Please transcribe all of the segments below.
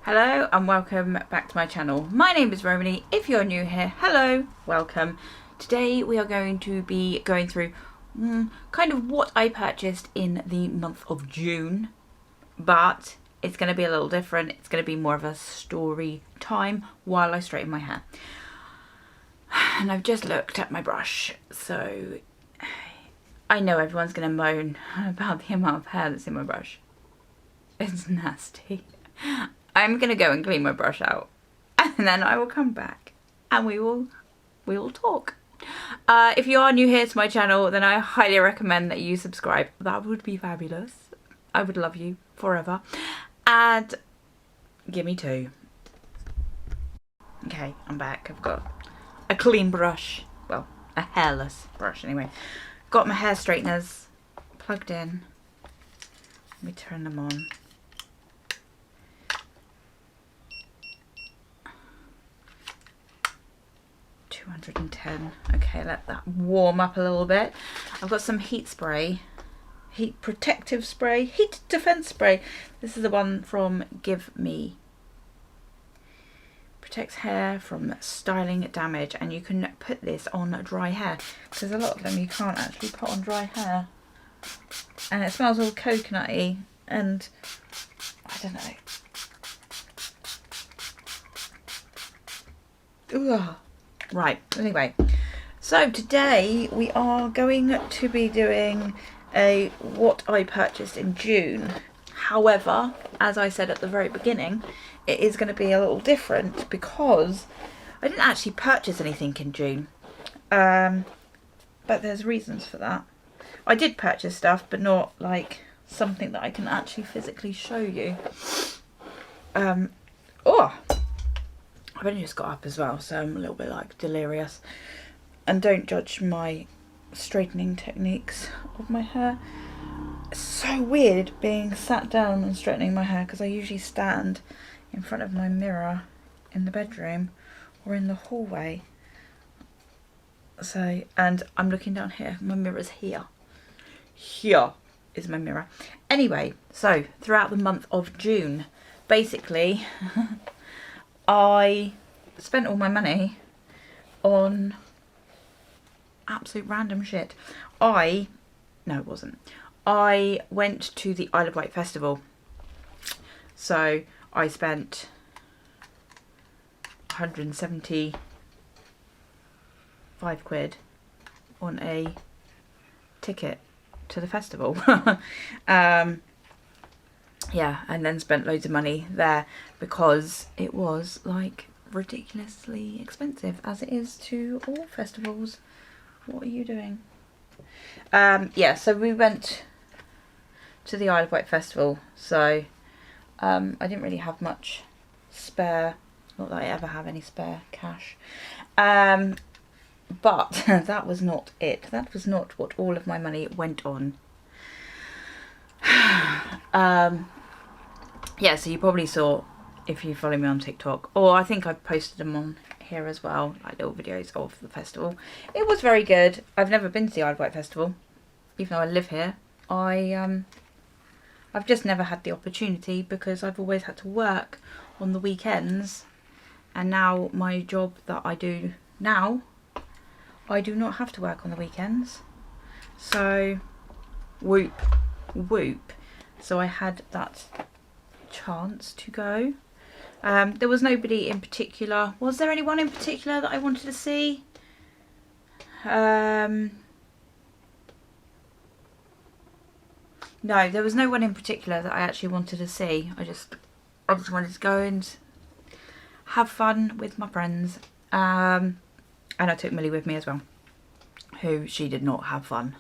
Hello and welcome back to my channel. My name is Romany. If you're new here, hello, welcome. Today we are going to be going through kind of what I purchased in the month of June, but it's going to be a little different. It's going to be more of a story time while I straighten my hair. And I've just looked at my brush, so I know everyone's going to moan about the amount of hair that's in my brush. It's nasty. I'm going to go and clean my brush out and then I will come back and we will talk. If you are new here to my channel, then I highly recommend that you subscribe. That would be fabulous. I would love you forever. And give me 2. Okay, I'm back. I've got a clean brush. Well, a hairless brush anyway. Got my hair straighteners plugged in. Let me turn them on. $210. Okay, let that warm up a little bit. I've got some heat spray, heat protective spray, heat defense spray. This is the one from Give Me. Protects hair from styling damage, and you can put this on dry hair because a lot of them you can't actually put on dry hair, and it smells all coconutty and I don't know. Ugh. Right, anyway, so today we are going to be doing a what I purchased in June. However, as I said at the very beginning, it is going to be a little different because I didn't actually purchase anything in June. But there's reasons for that. I did purchase stuff, but not like something that I can actually physically show you. I've only just got up as well, so I'm a little bit like delirious. And don't judge my straightening techniques of my hair. It's so weird being sat down and straightening my hair because I usually stand in front of my mirror in the bedroom or in the hallway. So, and I'm looking down here. My mirror's here. Here is my mirror. Anyway, so throughout the month of June, basically, I spent all my money on absolute random shit. No, it wasn't. I went to the Isle of Wight festival. So I spent 175 quid on a ticket to the festival. Yeah, and then spent loads of money there because it was like ridiculously expensive, as it is to all festivals. What are you doing? Yeah, so we went to the Isle of Wight festival, so I didn't really have much spare, not that I ever have any spare cash, but that was not it. That was not what all of my money went on. Yeah, so you probably saw, if you follow me on TikTok, or I think I posted them on here as well, like little videos of the festival. It was very good. I've never been to the Isle of Wight festival, even though I live here. I've just never had the opportunity because I've always had to work on the weekends, and now my job that I do now, I do not have to work on the weekends. So, whoop. So I had that chance to go. There was nobody in particular. Was there anyone in particular that I wanted to see? No, there was no one in particular that I actually wanted to see. I just wanted to go and have fun with my friends. And I took Millie with me as well, who she did not have fun.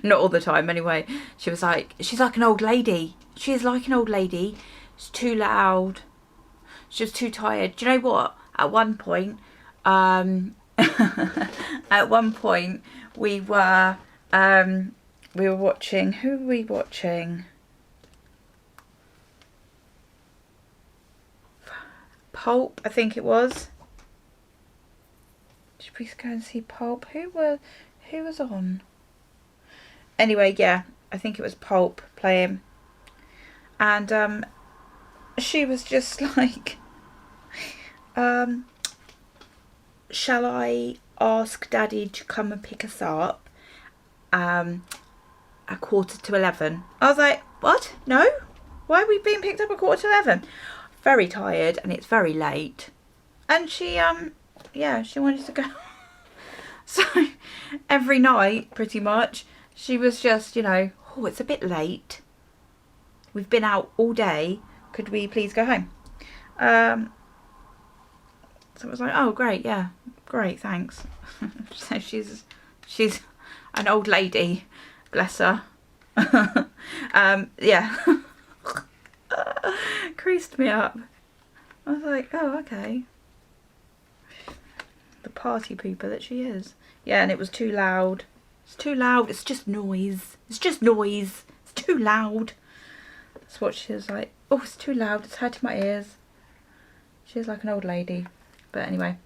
Not all the time anyway. She's like an old lady. She is like an old lady. She's too loud. She's too tired. Do you know what? At one point, we were watching, who were we watching? Pulp, I think it was. Did we go and see Pulp? Who was on? Anyway, yeah, I think it was Pulp playing. And she was just like, shall I ask Daddy to come and pick us up at 11:15? I was like, what? No? Why are we being picked up at 11:15? Very tired and it's very late. And she, yeah, she wanted to go. So every night, pretty much, she was just, you know, oh, it's a bit late. We've been out all day. Could we please go home? So I was like, oh, great, yeah, great, thanks. So she's an old lady, bless her. Yeah. Creased me up. I was like, oh, okay. The party pooper that she is. Yeah, and it was too loud. It's too loud. It's just noise. It's just noise. It's too loud. That's what she was like. Oh, it's too loud. It's hurting my ears. She was like an old lady. But anyway.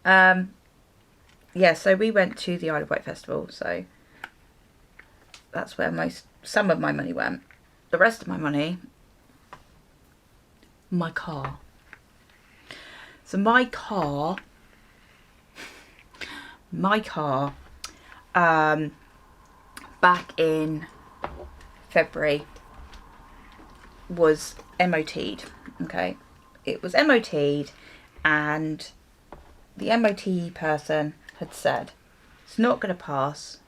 Yeah, so we went to the Isle of Wight Festival. So that's where some of my money went. The rest of my money, my car. So my car, back in February was MOT'd, okay? It was MOT'd and the MOT person had said it's not going to pass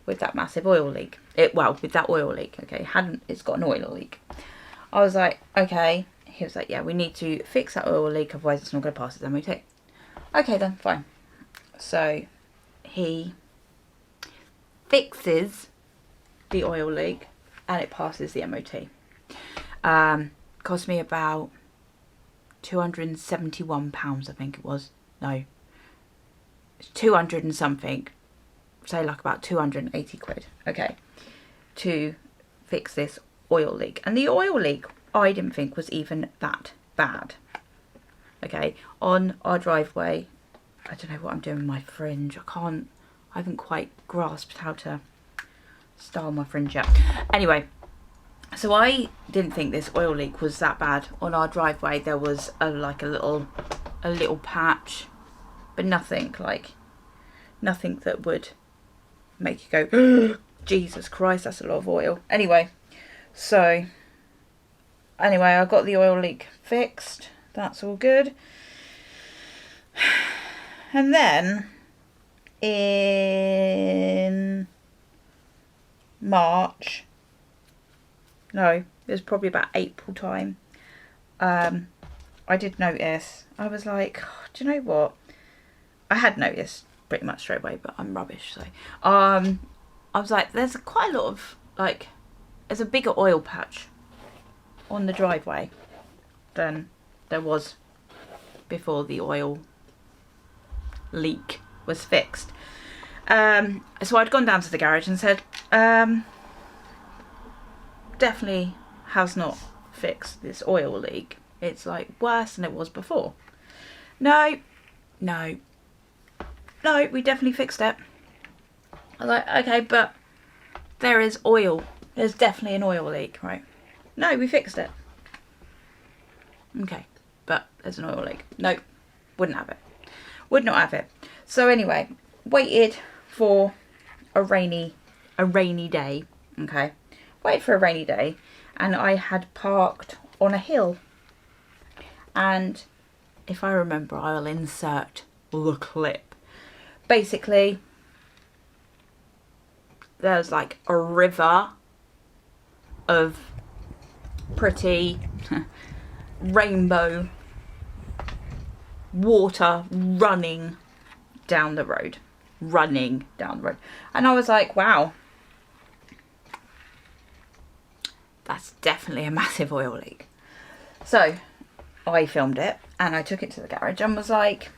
with that massive oil leak. With that oil leak, okay? It's got an oil leak. I was like, okay. He was like, yeah, we need to fix that oil leak, otherwise it's not going to pass its MOT. Okay then, fine. So he fixes the oil leak and it passes the MOT. Cost me about £271, I think it was. No, 200 and something. Say like about 280 quid. Okay, to fix this oil leak. And the oil leak I didn't think was even that bad. Okay, on our driveway, I don't know what I'm doing with my fringe. I haven't quite grasped how to style my fringe yet. Anyway, so I didn't think this oil leak was that bad. On our driveway there was a little patch, but nothing that would make you go, Jesus Christ, that's a lot of oil. Anyway, I got the oil leak fixed. That's all good. And then in March, no, it was probably about April time, I did notice. I was like, oh, do you know what? I had noticed pretty much straight away, but I'm rubbish. So I was like, there's quite a lot of there's a bigger oil patch on the driveway than there was before the oil leak was fixed. So I'd gone down to the garage and said, definitely has not fixed this oil leak. It's like worse than it was before. No, we definitely fixed it. I was like, okay, but there is oil. There's definitely an oil leak, right? No, we fixed it. Okay, but there's an oil leak. Nope, wouldn't have it. Would not have it. So anyway, waited for a rainy day, okay? Waited for a rainy day, and I had parked on a hill. And if I remember, I'll insert the clip. Basically, there's like a river of pretty rainbow water running down the road. And I was like, wow, that's definitely a massive oil leak. So I filmed it and I took it to the garage and was like,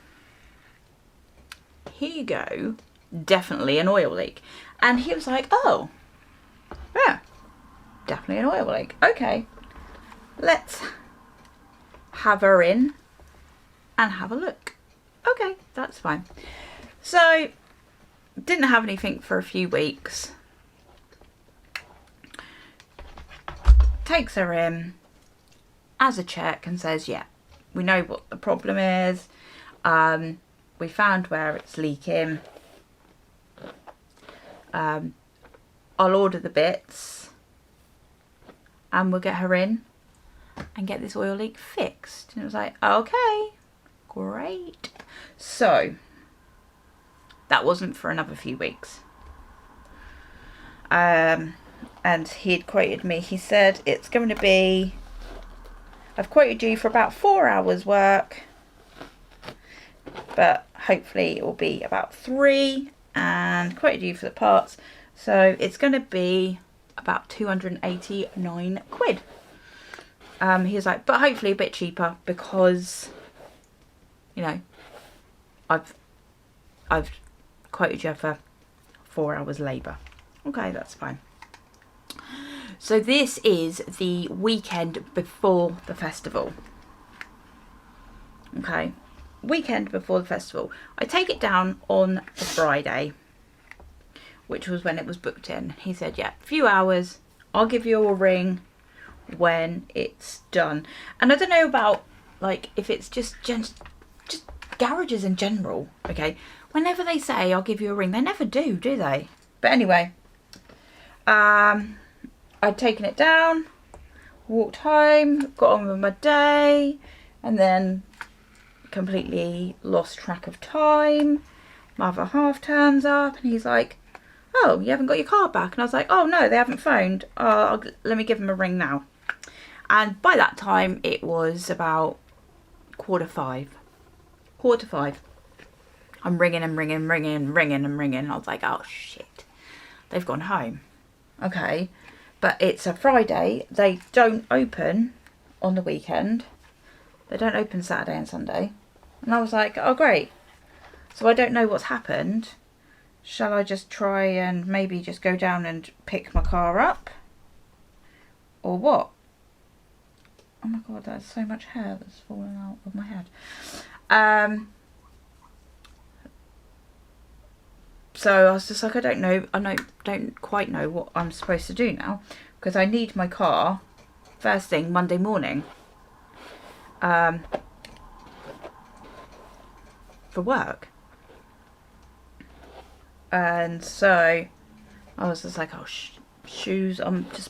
here you go, definitely an oil leak. And he was like, oh, yeah, definitely an oil leak. Okay, let's have her in and have a look. Okay, that's fine. So, didn't have anything for a few weeks. Takes her in, as a check and says, yeah, we know what the problem is. We found where it's leaking. I'll order the bits and we'll get her in and get this oil leak fixed. And it was like, okay, great. So that wasn't for another few weeks. And he'd quoted me. He said, it's going to be, I've quoted you for about 4 hours work, but hopefully it will be about 3, and quoted you for the parts. So it's going to be about 289 quid. He was like, but hopefully a bit cheaper because, you know, I've quoted you for 4 hours labour. Okay, that's fine. So this is the weekend before the festival. Okay, weekend before the festival. I take it down on the Friday, which was when it was booked in. He said, yeah, a few hours, I'll give you a ring when it's done. And I don't know about, like, if it's just garages in general, okay? Whenever they say, I'll give you a ring, they never do they? But anyway, I'd taken it down, walked home, got on with my day, and then completely lost track of time. My other half turns up and he's like, oh, you haven't got your car back? And I was like, oh no, they haven't phoned. Let me give them a ring now. And by that time it was about 4:45. 4:45. I'm ringing and ringing. And I was like, oh shit, they've gone home. Okay, but it's a Friday. They don't open on the weekend. They don't open Saturday and Sunday. And I was like, oh great. So I don't know what's happened. Shall I just try and maybe just go down and pick my car up? Or what? Oh my god, there's so much hair that's fallen out of my head. So I was just like, I don't know. Don't quite know what I'm supposed to do now. Because I need my car first thing Monday morning. For work. And so I was just like, oh, shoes. I'm just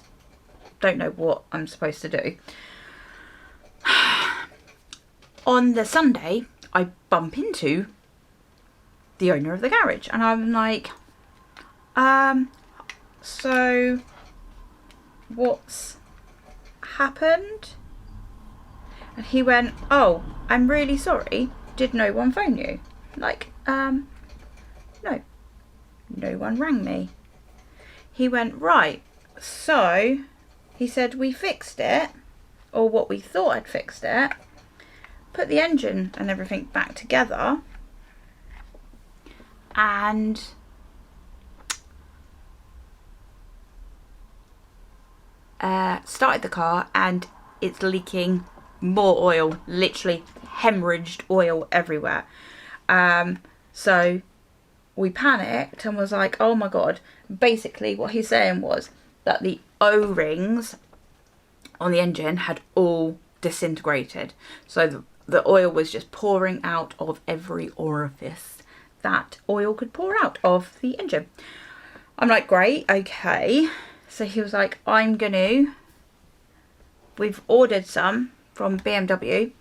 don't know what I'm supposed to do. On the Sunday, I bump into the owner of the garage, and I'm like, so what's happened? And he went, oh, I'm really sorry. Did no one phone you? Like, no one rang me. He went, right, so he said we fixed it, or what we thought had fixed it, put the engine and everything back together, and started the car, and it's leaking more oil, literally hemorrhaged oil everywhere. So we panicked and was like, oh my god. Basically what he's saying was that the O-rings on the engine had all disintegrated, so the oil was just pouring out of every orifice that oil could pour out of the engine. I'm like, great, okay. So he was like, we've ordered some from BMW.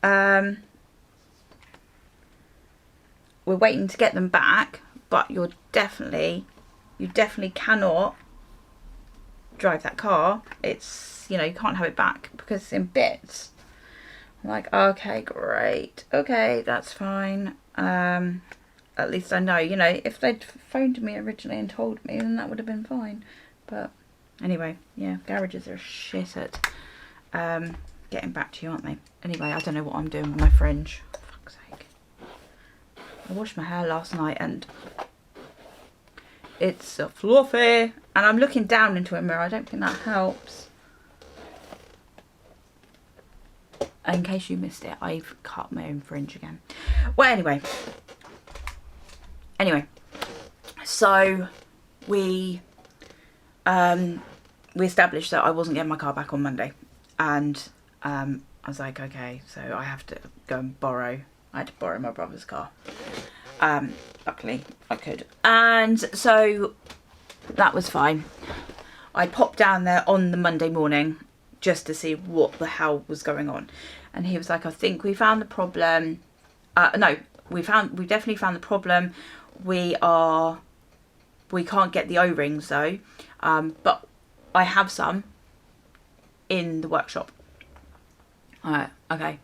We're waiting to get them back, but you definitely cannot drive that car. It's, you can't have it back because it's in bits. I'm like, okay, great. Okay, that's fine. At least I know, if they'd phoned me originally and told me, then that would have been fine. But anyway, yeah, garages are shit at getting back to you, aren't they? Anyway, I don't know what I'm doing with my fringe. For fuck's sake. I washed my hair last night and it's fluffy. And I'm looking down into a mirror. I don't think that helps. In case you missed it, I've cut my own fringe again. Well, anyway, so we established that I wasn't getting my car back on Monday. And I was like, okay, so I have to go and borrow. I had to borrow my brother's car. Luckily I could. And so that was fine. I popped down there on the Monday morning just to see what the hell was going on. And he was like, I think we found the problem. No, we definitely found the problem. We can't get the O-rings though. But I have some in the workshop. Alright, okay,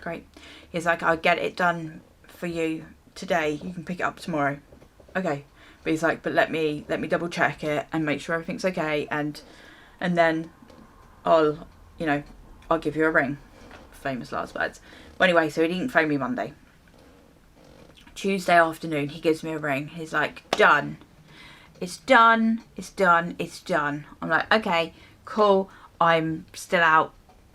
great. He's like, I'll get it done for you today. You can pick it up tomorrow. Okay. But he's like, but let me double check it and make sure everything's okay, and then I'll give you a ring. Famous last words. But anyway, so he didn't phone me Monday. Tuesday afternoon, he gives me a ring. He's like, done. It's done. It's done. It's done. I'm like, okay, cool. I'm still out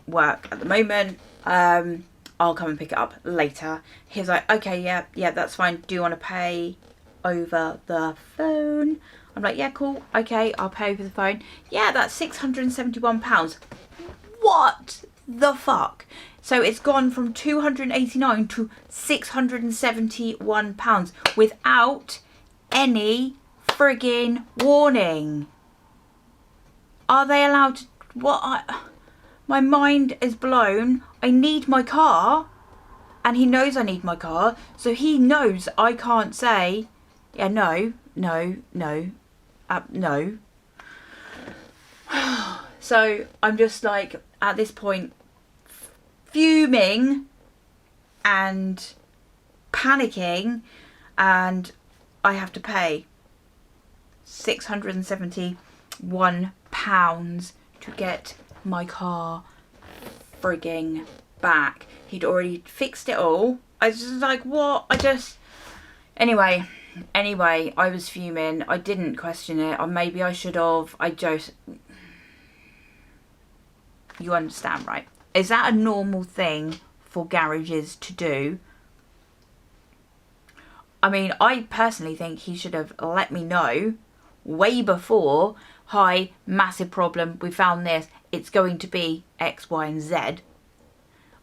work at the moment. I'll come and pick it up later. He's like, okay, yeah, that's fine. Do you want to pay over the phone? I'm like, yeah, cool. Okay, I'll pay over the phone. Yeah, that's £671. What the fuck? So it's gone from £289 to £671 without any friggin' warning. Are they allowed to... My mind is blown. I need my car. And he knows I need my car. So he knows I can't say, yeah, no. So I'm just like, at this point, fuming and panicking, and I have to pay £671 to get my car frigging back. He'd already fixed it all. I was just like, what? Anyway, I was fuming. I didn't question it, or maybe I should have. You understand, right? Is that a normal thing for garages to do? I mean, I personally think he should have let me know way before. Hi, massive problem. We found this. It's going to be X, Y, and Z.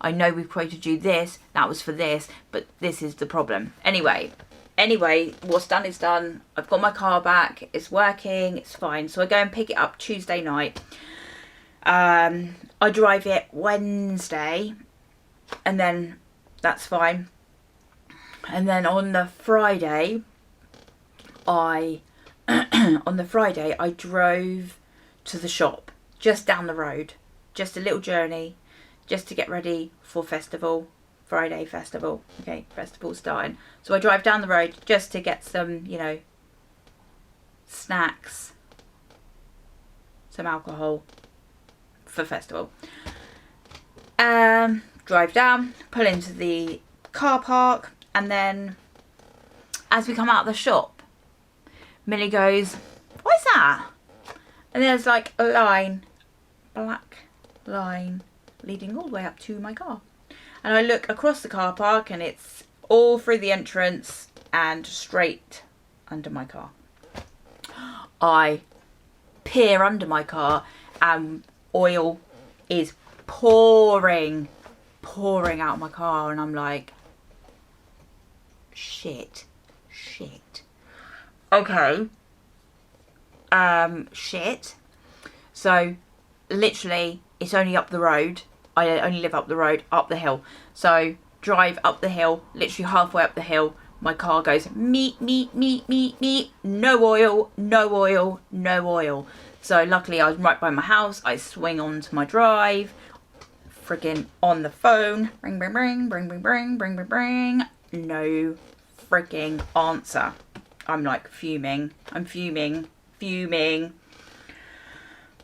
I know we've quoted you this. That was for this, but this is the problem. Anyway, what's done is done. I've got my car back. It's working. It's fine. So I go and pick it up Tuesday night. I drive it Wednesday, and then that's fine. And then on the Friday, I drove to the shop just down the road, just a little journey, just to get ready for festival, Friday festival. Okay, festival's starting. So I drive down the road just to get some, snacks, some alcohol for festival. Drive down, pull into the car park, and then as we come out of the shop, Millie goes, "What's that?" And there's like a black line leading all the way up to my car. And I look across the car park, and it's all through the entrance and straight under my car. I peer under my car, and oil is pouring out of my car, and I'm like, shit. Okay. Shit. So literally it's only up the road. I only live up the road, up the hill. So drive up the hill, literally halfway up the hill, my car goes meet. No oil. So luckily I was right by my house. I swing onto my drive, freaking on the phone, ring. No freaking answer. I'm like fuming. I'm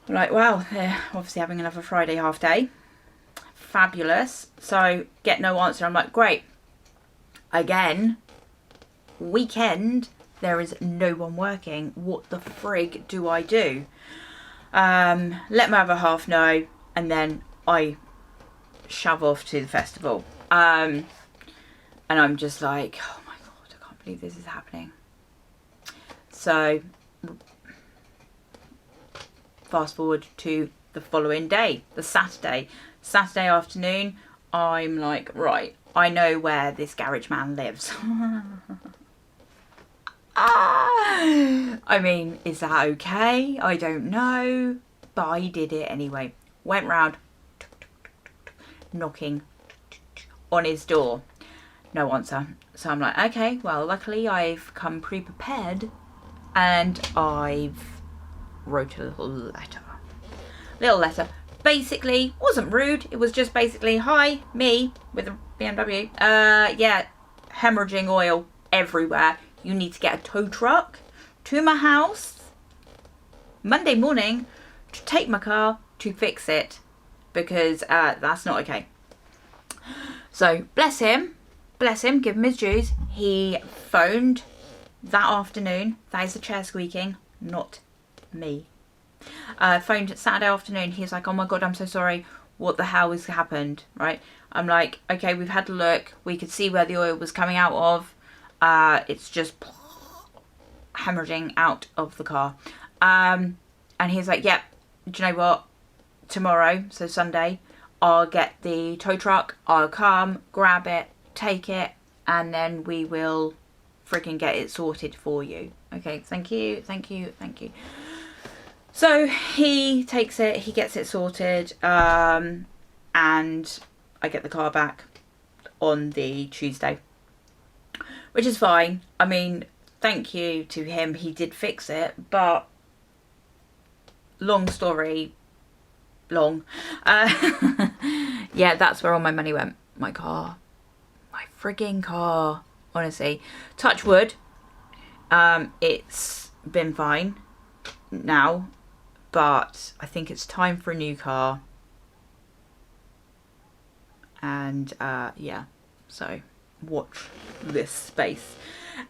like, wow, they're obviously having another Friday half day. Fabulous. So get no answer. I'm like, great. Again, weekend, there is no one working. What the frig do I do? Let my other half know, and then I shove off to the festival. And I'm just like, oh my God, I can't believe this is happening. So fast forward to the following day, the Saturday afternoon. I'm like, right, I know where this garage man lives. I mean, is that okay? I don't know, but I did it anyway. Went round, knocking on his door. No answer. So I'm like, okay, well, luckily I've come pre-prepared and I've wrote a little letter. Basically, wasn't rude. It was just basically, hi, me with a BMW. Yeah, hemorrhaging oil everywhere. You need to get a tow truck to my house Monday morning to take my car to fix it, because that's not okay. So bless him, give him his dues. He phoned that afternoon. That is the chair squeaking, not me. Phoned Saturday afternoon. He's like, oh my God, I'm so sorry. What the hell has happened? Right? I'm like, okay, we've had a look. We could see where the oil was coming out of. It's just hemorrhaging out of the car. And he's like, yep, do you know what? Tomorrow, so Sunday, I'll get the tow truck. I'll come, grab it, take it, and then we will freaking get it sorted for you. Okay, thank you. So he takes it, he gets it sorted, and I get the car back on the Tuesday, which is fine. I mean, thank you to him, he did fix it, but long story long. Yeah, that's where all my money went. My car. My frigging car. Honestly. Touch wood. It's been fine now, but I think it's time for a new car. And yeah, so watch this space.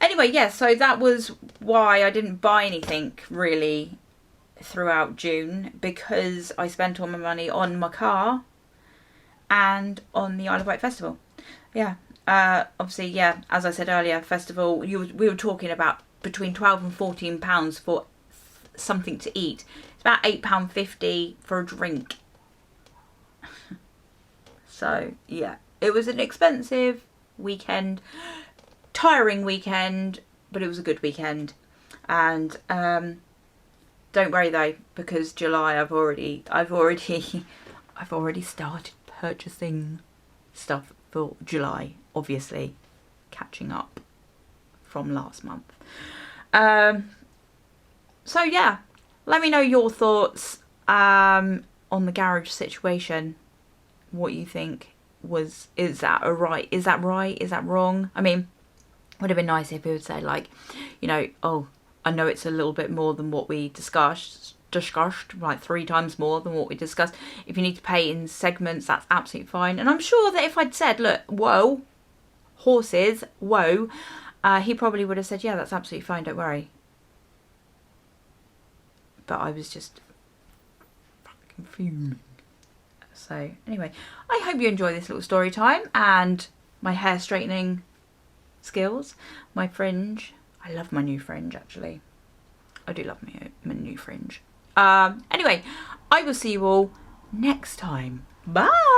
Anyway, yeah, so that was why I didn't buy anything really throughout June, because I spent all my money on my car and on the Isle of Wight festival. Yeah, obviously, yeah, as I said earlier, festival, we were talking about between £12 and £14 for something to eat. It's about £8.50 for a drink. So yeah, it was an expensive weekend, tiring weekend, but it was a good weekend. And don't worry though, because July I've already started purchasing stuff for July, obviously catching up from last month. So yeah, let me know your thoughts on the garage situation. What you think is that right? Is that wrong? I mean, would have been nice if he would say, like, you know, oh, I know it's a little bit more than what we discussed, like 3 times more than what we discussed. If you need to pay in segments, that's absolutely fine. And I'm sure that if I'd said, look, whoa, horses, whoa, he probably would have said, yeah, that's absolutely fine, don't worry. But I was just fucking fuming. So anyway, I hope you enjoy this little story time and my hair straightening skills, my fringe. I love my new fringe, actually. I do love my new fringe. Anyway, I will see you all next time. Bye!